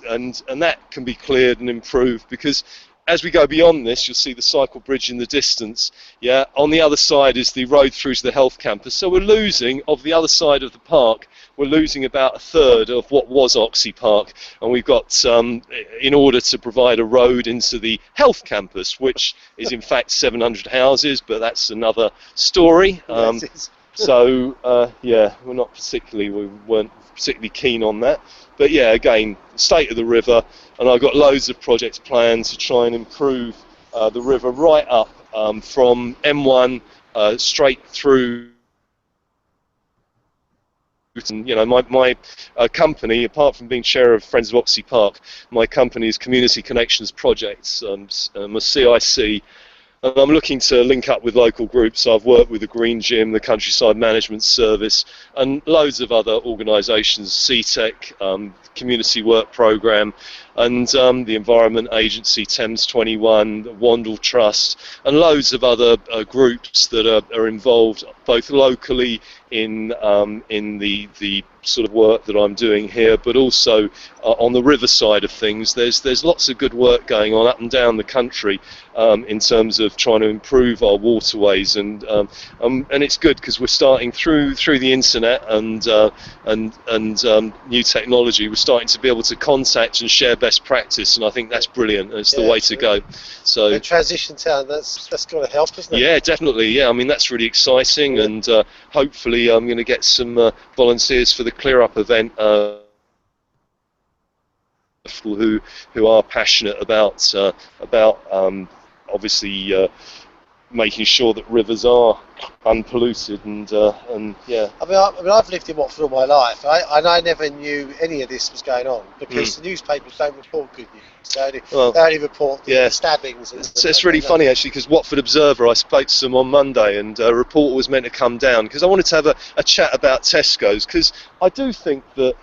and that can be cleared and improved, because as we go beyond this, you'll see the cycle bridge in the distance. Yeah, on the other side is the road through to the health campus. So we're losing, of the other side of the park, we're losing about a third of what was Oxley Park. And we've got, in order to provide a road into the health campus, which is in fact 700 houses, but that's another story. So, we weren't particularly keen on that. But yeah, again, state of the river, and I've got loads of projects planned to try and improve the river right up from M1 straight through. And, my company, apart from being chair of Friends of Oxley Park, my company is Community Connections Projects, I'm a CIC. And I'm looking to link up with local groups. I've worked with the Green Gym, the Countryside Management Service, and loads of other organisations, CTEC, Community Work Programme, and the Environment Agency, Thames 21, the Wandle Trust, and loads of other groups that are involved both locally in the sort of work that I'm doing here, but also on the river side of things. There's lots of good work going on up and down the country in terms of trying to improve our waterways, and it's good because we're starting through the internet and new technology. We're starting to be able to contact and share best practice, and I think that's brilliant. It's the way to go. So the transition town, that's going to help, isn't it? Yeah, definitely. Yeah, I mean that's really exciting, and hopefully I'm going to get some volunteers for the Clear Up event. Who are passionate about obviously making sure that rivers are unpolluted, and yeah. I mean, I've lived in Watford all my life, and I never knew any of this was going on because the newspapers don't report good news. They only report the stabbings. It's really funny actually, because Watford Observer, I spoke to them on Monday, and a reporter was meant to come down because I wanted to have a chat about Tesco's, because I do think that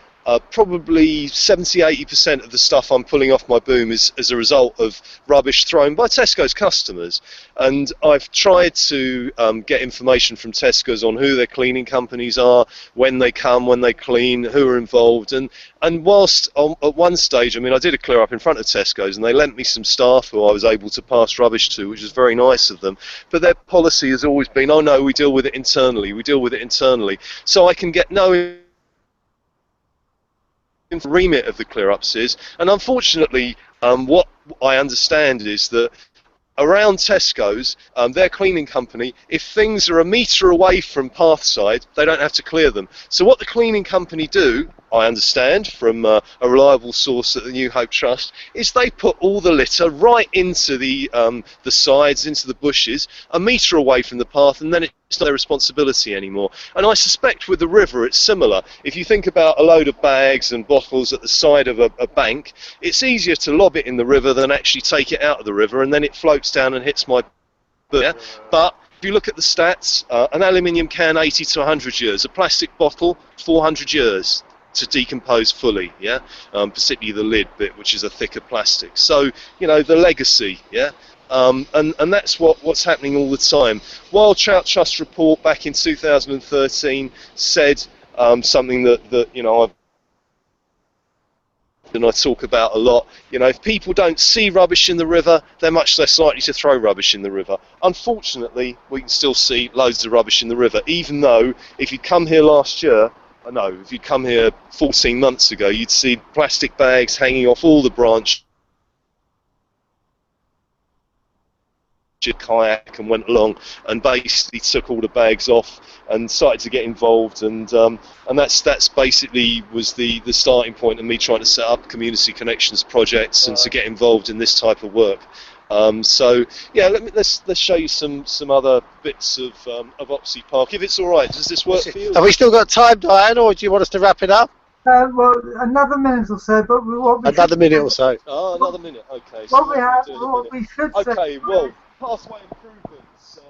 probably 70-80% of the stuff I'm pulling off my boom is as a result of rubbish thrown by Tesco's customers. And I've tried to get information from Tesco's on who their cleaning companies are, when they come, when they clean, who are involved. And whilst at one stage, I mean, I did a clear up in front of Tesco's, and they lent me some staff who I was able to pass rubbish to, which is very nice of them. But their policy has always been, oh no, we deal with it internally. So I can get no remit of the clear-ups is, and unfortunately what I understand is that around Tesco's, their cleaning company, if things are a metre away from pathside, they don't have to clear them. So what the cleaning company do, I understand from a reliable source at the New Hope Trust, is they put all the litter right into the sides, into the bushes, a metre away from the path, and then it's not their responsibility anymore. And I suspect with the river it's similar. If you think about a load of bags and bottles at the side of a bank, it's easier to lob it in the river than actually take it out of the river, and then it floats down and hits my boot. Yeah? But if you look at the stats, an aluminium can 80 to 100 years, a plastic bottle 400 years to decompose fully, yeah, particularly the lid bit, which is a thicker plastic. So, you know, the legacy, yeah, and that's what's happening all the time. Wild Trout Trust report back in 2013 said something that you know I talk about a lot. You know, if people don't see rubbish in the river, they're much less likely to throw rubbish in the river. Unfortunately, we can still see loads of rubbish in the river, even though if you come here last year, no, if you'd come here 14 months ago, you'd see plastic bags hanging off all the branches. Kayak and went along and basically took all the bags off and started to get involved, and that's basically was the starting point of me trying to set up community connections projects and to get involved in this type of work. So yeah, let's show you some other bits of Oxley Park, if it's all right. Does this work for you? Have we still got time, Diane, or do you want us to wrap it up? Well, another minute or so, but another minute or so. Oh, another minute. Okay. What we should say. Okay. Well, pathway improvements.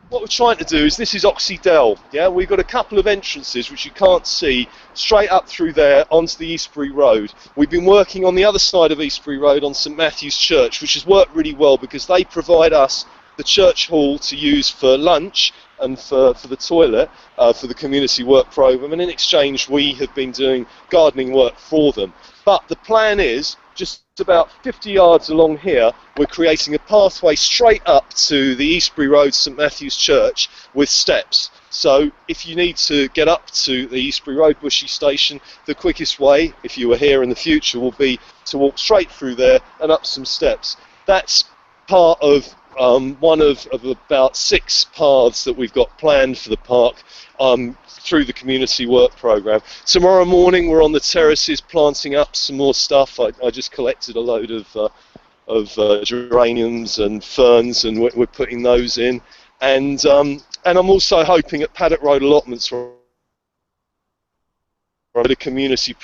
What we're trying to do is, this is Oxley Dell. Yeah, we've got a couple of entrances which you can't see straight up through there onto the Eastbury Road. We've been working on the other side of Eastbury Road on St Matthew's Church, which has worked really well because they provide us the church hall to use for lunch and for the toilet for the community work programme, and in exchange we have been doing gardening work for them. But the plan is, just about 50 yards along here, we're creating a pathway straight up to the Eastbury Road St Matthew's Church with steps. So if you need to get up to the Eastbury Road Bushy Station, the quickest way, if you were here in the future, will be to walk straight through there and up some steps. That's part of one of about 6 paths that we've got planned for the park through the community work programme. Tomorrow morning we're on the terraces planting up some more stuff. I just collected a load of geraniums and ferns, and we're putting those in. And I'm also hoping at Paddock Road allotments the community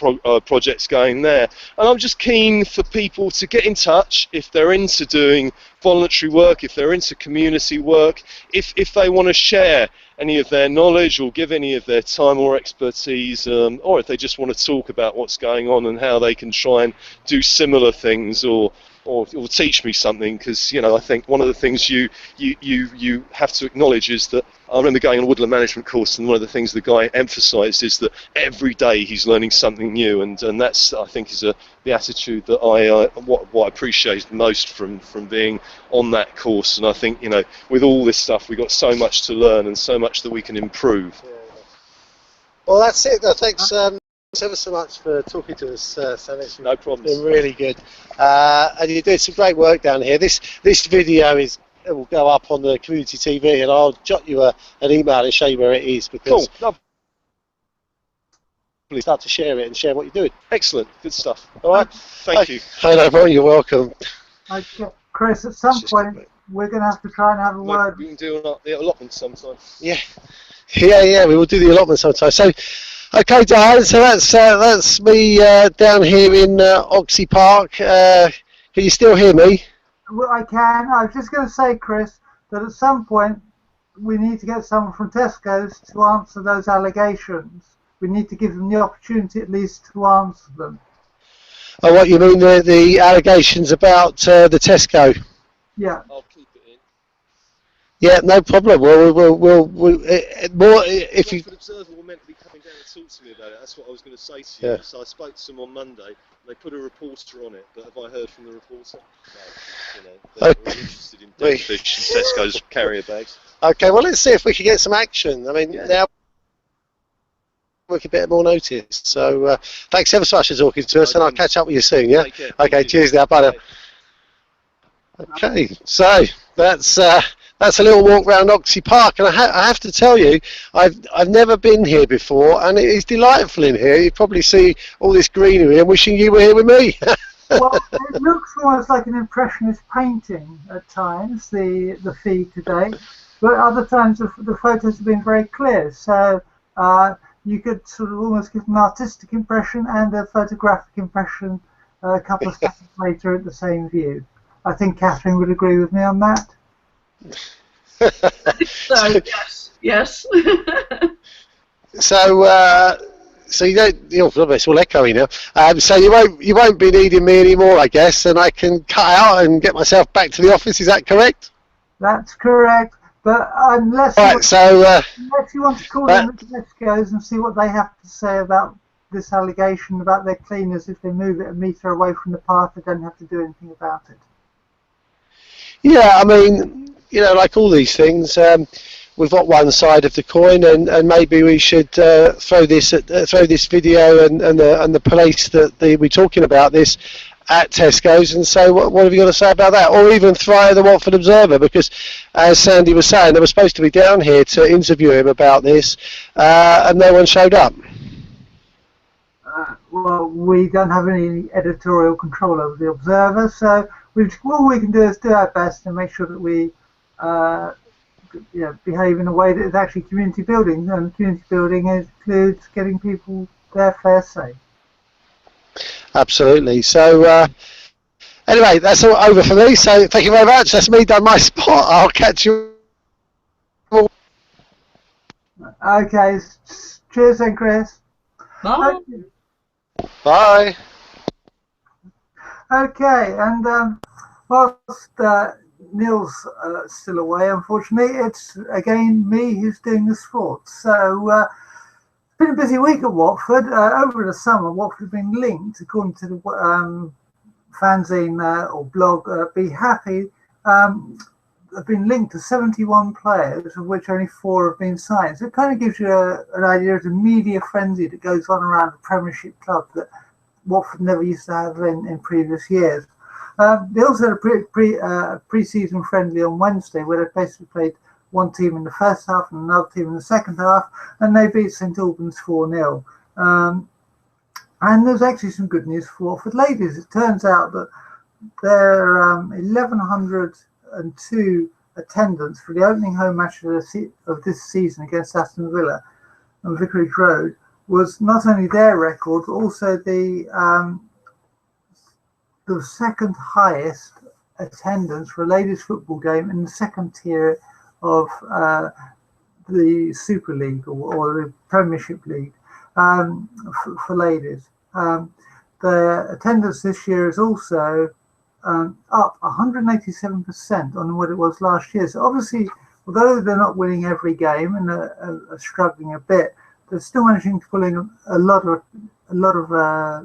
projects going there, and I'm just keen for people to get in touch if they're into doing voluntary work, if they're into community work, if they want to share any of their knowledge or give any of their time or expertise, or if they just want to talk about what's going on and how they can try and do similar things or teach me something, because I think one of the things you have to acknowledge is that I remember going on a woodland management course, and one of the things the guy emphasised is that every day he's learning something new, and that's, I think, is the attitude that what I appreciate most from being on that course. And I think with all this stuff we've got so much to learn and so much that we can improve. Well, that's it. Thanks. Thanks ever so much for talking to us, Sam. No problems. It's been really good. And you did some great work down here. This video will go up on the community TV, and I'll jot you an email and show you where it is, because cool. Lovely. Start to share it and share what you're doing. Excellent. Good stuff. All right. Thank you. Hey, no problem. You're welcome. Okay. Chris, at some point we're going to have to try and have a word. We can do the allotment sometime. Yeah. We will do the allotment sometime. So. Okay, Diane, so that's me down here in Oxley Park. Can you still hear me? Well, I can. I was just going to say, Chris, that at some point we need to get someone from Tesco's to answer those allegations. We need to give them the opportunity at least to answer them. Oh, what you mean, the allegations about the Tesco? Yeah. I'll keep it in. Yeah, no problem. We'll more if you. Observer were meant to be coming down and talk to me about it. That's what I was going to say to you. Yeah. So I spoke to them on Monday. And they put a reporter on it, but have I heard from the reporter? No. They're all interested in dead fish and Tesco's carrier bags. Okay, well, let's see if we can get some action. I mean, now we can get more notice. So thanks ever so much for talking to us, and I'll catch up with you soon. Yeah. Okay. Cheers now. Bye now. Okay, so that's a little walk around Oxley Park, and I have to tell you, I've never been here before, and it is delightful in here. You probably see all this greenery. I'm wishing you were here with me. Well, it looks almost like an impressionist painting at times, the feed today, but other times the photos have been very clear. So you could sort of almost get an artistic impression and a photographic impression a couple of seconds later at the same view. I think Catherine would agree with me on that. I think so. Yes. So you don't. It's all echoing now. So you won't be needing me anymore, I guess, and I can cut out and get myself back to the office. Is that correct? That's correct. But unless you want to call in the Tesco's and see what they have to say about this allegation about their cleaners, if they move it a metre away from the path, they don't have to do anything about it. Yeah, I mean, like all these things, we've got one side of the coin, and maybe we should throw this video and the police that we're talking about this at Tesco's and say, what have you got to say about that? Or even throw the Watford Observer, because as Sandy was saying, they were supposed to be down here to interview him about this, and no one showed up. Well, we don't have any editorial control over the Observer, so all we can do is do our best and make sure that we behave in a way that is actually community building, and community building includes getting people their fair say. Absolutely. So anyway, that's all over for me, so thank you very much. That's me done my spot. I'll catch you all. Okay, cheers then, Chris. Bye. Bye. Okay, and whilst Neal's still away, unfortunately, it's again me who's doing the sports. So it's been a busy week at Watford. Over the summer, Watford have been linked, according to the fanzine or blog Be Happy, have been linked to 71 players, of which only 4 have been signed. So it kind of gives you an idea of the media frenzy that goes on around the Premiership club that Watford never used to have in previous years. They also had a pre-season friendly on Wednesday, where they basically played one team in the first half and another team in the second half, and they beat St Albans 4-0. And there's actually some good news for Watford ladies. It turns out that their 1,102 attendance for the opening home match of this season against Aston Villa on Vicarage Road was not only their record, but also the second highest attendance for a ladies' football game in the second tier of the Super League or the Premiership League for ladies. The attendance this year is also up 187% on what it was last year. So obviously, although they're not winning every game and are struggling a bit, they're still managing to pull in a lot of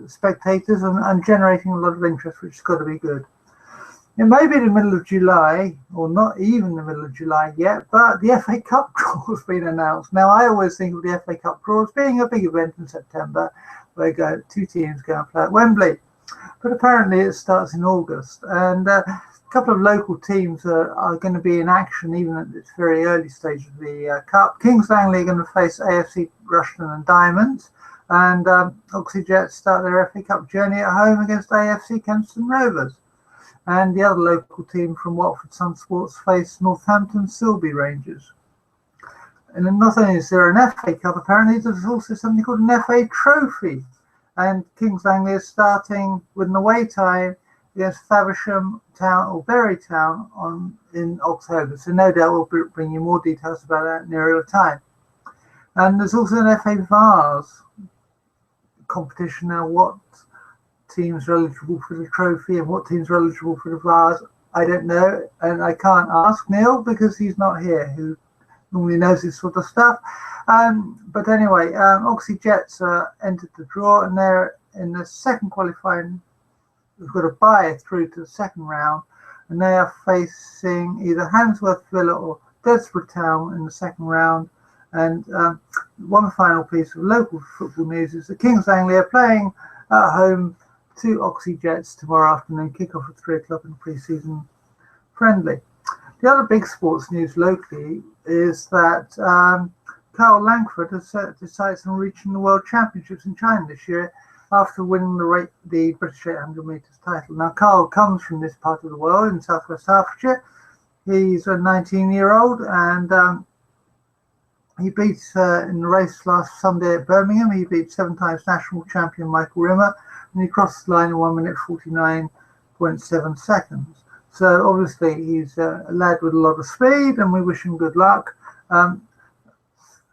spectators and generating a lot of interest, which has got to be good. It may be the middle of July, or not even the middle of July yet, but the FA Cup draw has been announced. Now, I always think of the FA Cup draw as being a big event in September, where two teams go and play at Wembley. But apparently it starts in August, and a couple of local teams are going to be in action even at this very early stage of the Cup. Kings Langley are going to face AFC Rushden and Diamonds, and Oxley Jets start their FA Cup journey at home against AFC Kempston Rovers. And the other local team from Watford Sun Sports face Northampton Silby Rangers. And then not only is there an FA Cup, apparently there's also something called an FA Trophy. And Kings Langley is starting with an away tie against Faversham Town or Bury Town in October. So no doubt we'll bring you more details about that nearer the time. And there's also an FA Vars competition now. What teams are eligible for the trophy and what teams are eligible for the Vars, I don't know. And I can't ask Neal because he's not here, who normally knows this sort of stuff. But anyway, Oxley Jets entered the draw, and they're in the second qualifying. We've got a bye through to the second round, and they are facing either Handsworth Villa or Desborough Town in the second round. And one final piece of local football news is that Kings Langley are playing at home to Oxley Jets tomorrow afternoon, kick-off at 3 o'clock in the pre-season friendly. The other big sports news locally is that Carl Langford has set his sights on reaching the World Championships in China this year after winning the British 800 metres title. Now, Carl comes from this part of the world in southwest Hertfordshire. He's a 19-year-old, and he beat, in the race last Sunday at Birmingham, he beat 7 times national champion Michael Rimmer, and he crossed the line in 1 minute 49.7 seconds. So obviously he's a lad with a lot of speed, and we wish him good luck.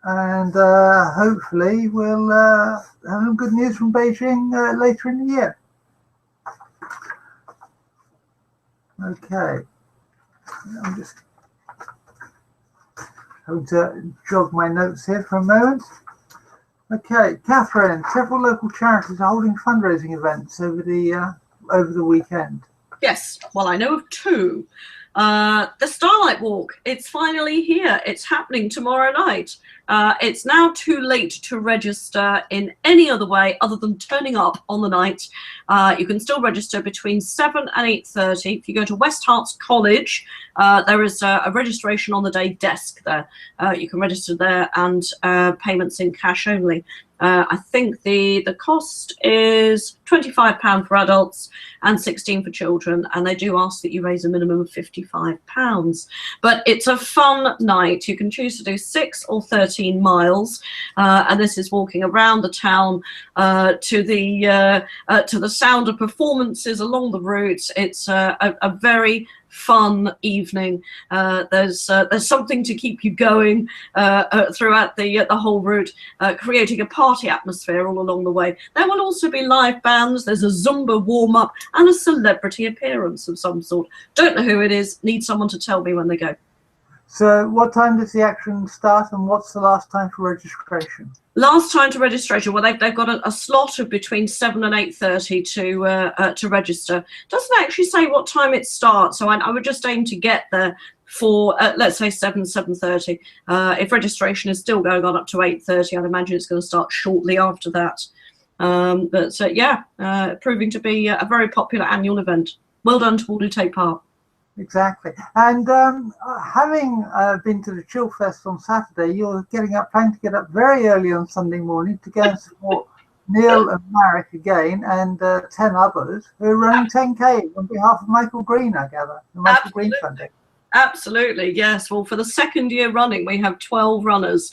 And hopefully we'll have some good news from Beijing later in the year. Okay, I'm just having to jog my notes here for a moment. Okay, Catherine, several local charities are holding fundraising events over the weekend. Yes, well, I know of 2. The Starlight Walk, it's finally here. It's happening tomorrow night. It's now too late to register in any other way other than turning up on the night. You can still register between 7 and 8:30. If you go to West Herts College, there is a registration on the day desk there. You can register there, and payments in cash only. I think the cost is £25 for adults and £16 for children, and they do ask that you raise a minimum of £55. But it's a fun night. You can choose to do 6 or 13 miles, and this is walking around the town to the sound of performances along the route. It's a very fun evening. There's something to keep you going throughout the whole route, creating a party atmosphere all along the way. There will also be live bands. There's a Zumba warm-up and a celebrity appearance of some sort. Don't know who it is. Need someone to tell me when they go. So what time does the action start, and what's the last time for registration? Last time to registration, well, they've got a slot of between 7 and 8:30 to register. Doesn't actually say what time it starts, so I would just aim to get there for, let's say, 7:30. If registration is still going on up to 8:30, I'd imagine it's going to start shortly after that. Proving to be a very popular annual event. Well done to all who take part. Exactly. And having been to the Chill Fest on Saturday, you're planning to get up very early on Sunday morning to go and support Neal and Marek again, and 10 others who are running 10K on behalf of Michael Green, I gather, the Michael Green Funding. Absolutely, yes. Well, for the second year running, we have 12 runners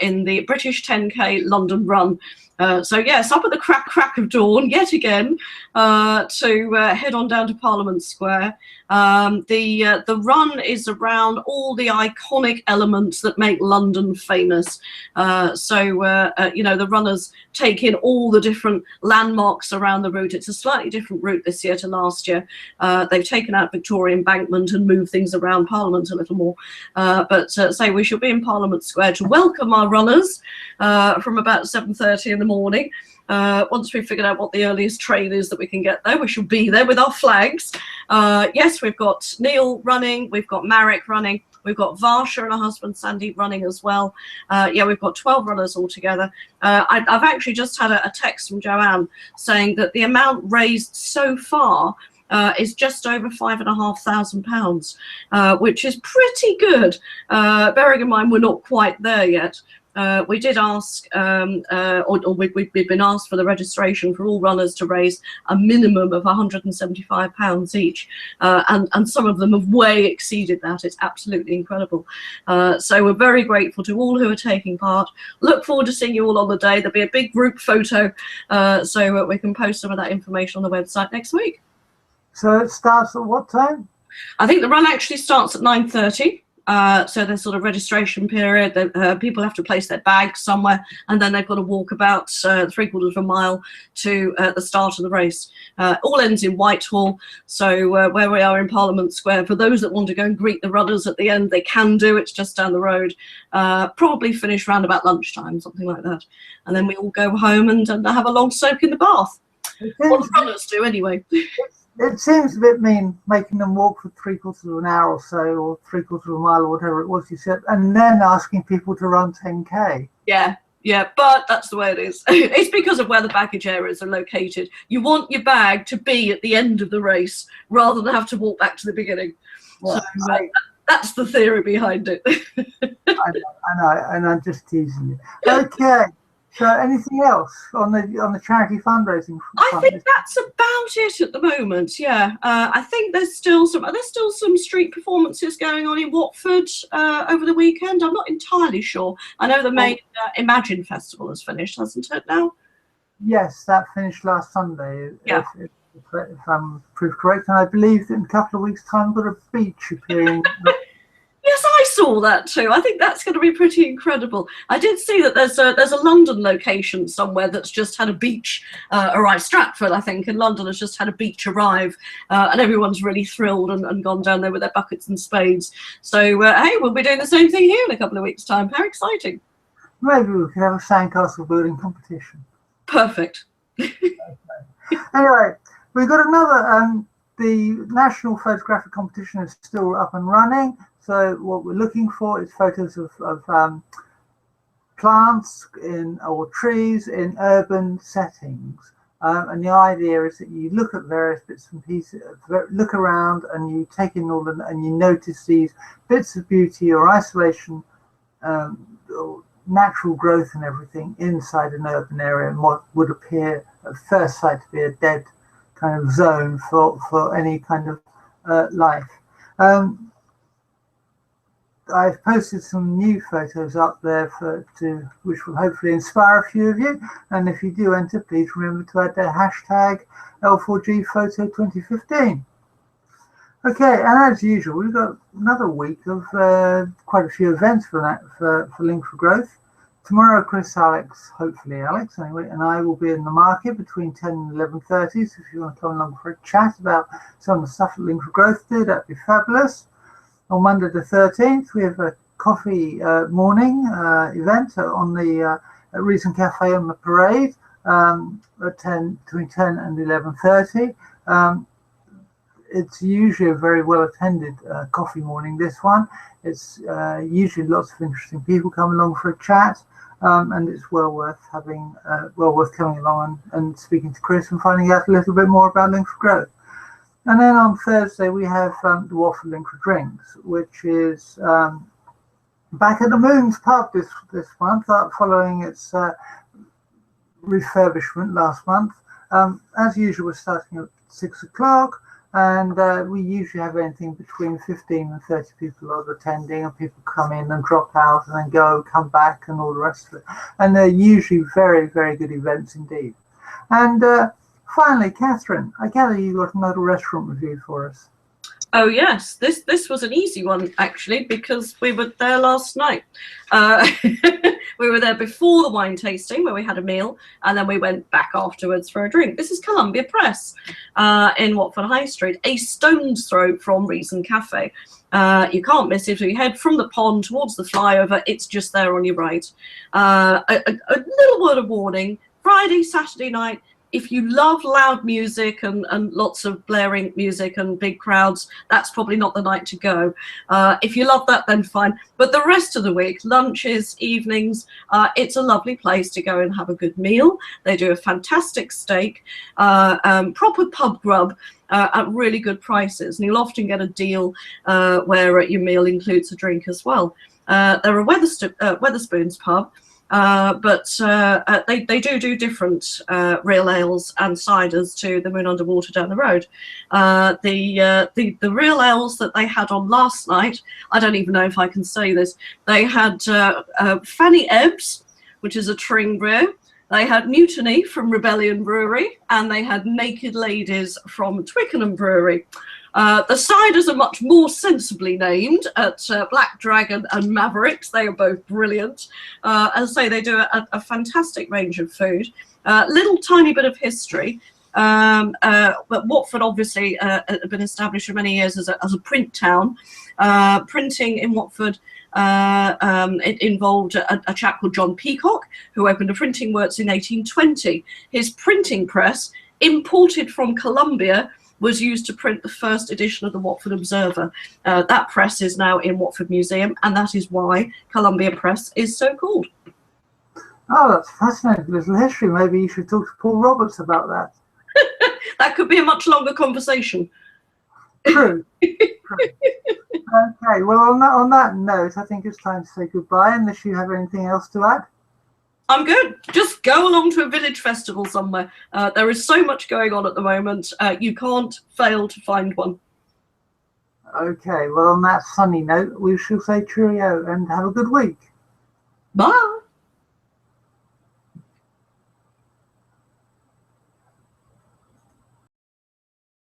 in the British 10K London Run. So yes, up at the crack of dawn yet again to head on down to Parliament Square. The run is around all the iconic elements that make London famous. The runners take in all the different landmarks around the route. It's a slightly different route this year to last year. They've taken out Victoria Embankment and moved things around Parliament a little more. But we shall be in Parliament Square to welcome our runners from about 7:30 in the morning. Once we've figured out what the earliest train is that we can get there, we shall be there with our flags. Yes, we've got Neal running, we've got Marek running, we've got Varsha and her husband Sandeep running as well. We've got 12 runners altogether. I've actually just had a text from Joanne saying that the amount raised so far is just over £5,500, which is pretty good. Bearing in mind we're not quite there yet. We did ask, we've been asked for the registration for all runners to raise a minimum of £175 each, and some of them have way exceeded that. It's absolutely incredible. So we're very grateful to all who are taking part. Look forward to seeing you all on the day. There'll be a big group photo, so we can post some of that information on the website next week. So it starts at what time? I think the run actually starts at 9:30. So there's sort of registration period. People have to place their bags somewhere, and then they've got to walk about 3/4 of a mile to the start of the race. All ends in Whitehall. So where we are in Parliament Square, for those that want to go and greet the runners at the end, they can do. It's just down the road. Probably finish round about lunchtime, something like that. And then we all go home and have a long soak in the bath. What the runners do anyway. It seems a bit mean making them walk for 3/4 of an hour or so, or 3/4 of a mile, or whatever it was you said, and then asking people to run 10K. Yeah, but that's the way it is. It's because of where the baggage areas are located. You want your bag to be at the end of the race rather than have to walk back to the beginning. Well, so that's the theory behind it. I know, and I'm just teasing you. Okay. So anything else on the charity fundraising front? I think that's about it at the moment. Yeah, I think there's still some street performances going on in Watford over the weekend. I'm not entirely sure. I know the main Imagine Festival has finished, hasn't it now? Yes, that finished last Sunday. Yeah. If I'm proved correct, and I believe that in a couple of weeks' time, we've got a beach appearing. Yes, I saw that too. I think that's going to be pretty incredible. I did see that there's a London location somewhere that's just had a beach arrive. Stratford, I think, in London has just had a beach arrive, and everyone's really thrilled and gone down there with their buckets and spades. So, hey, we'll be doing the same thing here in a couple of weeks' time. How exciting. Maybe we could have a sandcastle building competition. Perfect. Okay. Anyway, we've got another, the National Photographic Competition is still up and running. So what we're looking for is photos of plants or trees in urban settings. And the idea is that you look at various bits and pieces, look around, and you take in all and you notice these bits of beauty or isolation, or natural growth and everything inside an urban area, and what would appear at first sight to be a dead kind of zone for any kind of life. I've posted some new photos up there which will hopefully inspire a few of you. And if you do enter, please remember to add the hashtag L4G Photo 2015. Okay, and as usual, we've got another week of quite a few events for Link for Growth. Tomorrow, hopefully Alex anyway, and I will be in the market between 10 and 11:30. So if you want to come along for a chat about some of the stuff that Link for Growth did, that'd be fabulous. On Monday the 13th, we have a coffee morning event on the Reason Cafe on the Parade between 10 and 11:30. It's usually a very well attended coffee morning, this one. It's usually lots of interesting people come along for a chat, and it's well worth coming along and speaking to Chris and finding out a little bit more about Link for Growth. And then on Thursday, we have the Waffle Link for Drinks, which is back at the Moons pub this month, following its refurbishment last month. As usual, we're starting at 6 o'clock. And we usually have anything between 15 and 30 people are attending, and people come in and drop out and then go, come back, and all the rest of it. And they're usually very, very good events indeed. And finally, Catherine, I gather you got another restaurant review for us. Oh yes, this was an easy one actually, because we were there last night. We were there before the wine tasting where we had a meal, and then we went back afterwards for a drink. This is Columbia Press in Watford High Street, a stone's throw from Reason Cafe. You can't miss it. You head from the pond towards the flyover. It's just there on your right. A little word of warning: Friday, Saturday night. If you love loud music and lots of blaring music and big crowds, that's probably not the night to go. If you love that, then fine. But the rest of the week, lunches, evenings, it's a lovely place to go and have a good meal. They do a fantastic steak, proper pub grub at really good prices. And you'll often get a deal where your meal includes a drink as well. They're a Wetherspoons pub. But they do different real ales and ciders to the Moon Underwater down the road. The real ales that they had on last night, I don't even know if I can say this. They had Fanny Ebbs, which is a Tring brew. They had Mutiny from Rebellion Brewery, and they had Naked Ladies from Twickenham Brewery. The ciders are much more sensibly named at Black Dragon and Mavericks. They are both brilliant. As I say, they do a fantastic range of food. Little tiny bit of history. But Watford obviously had been established for many years as a print town. Printing in Watford, it involved a chap called John Peacock, who opened a printing works in 1820. His printing press, imported from Colombia, was used to print the first edition of the Watford Observer. That press is now in Watford Museum, and that is why Columbia Press is so called. Oh, that's fascinating little history. Maybe you should talk to Paul Roberts about that. That could be a much longer conversation. True. Okay, well, on that note, I think it's time to say goodbye, unless you have anything else to add. I'm good. Just go along to a village festival somewhere. There is so much going on at the moment. You can't fail to find one. Okay, well, on that sunny note, we shall say cheerio and have a good week. Bye.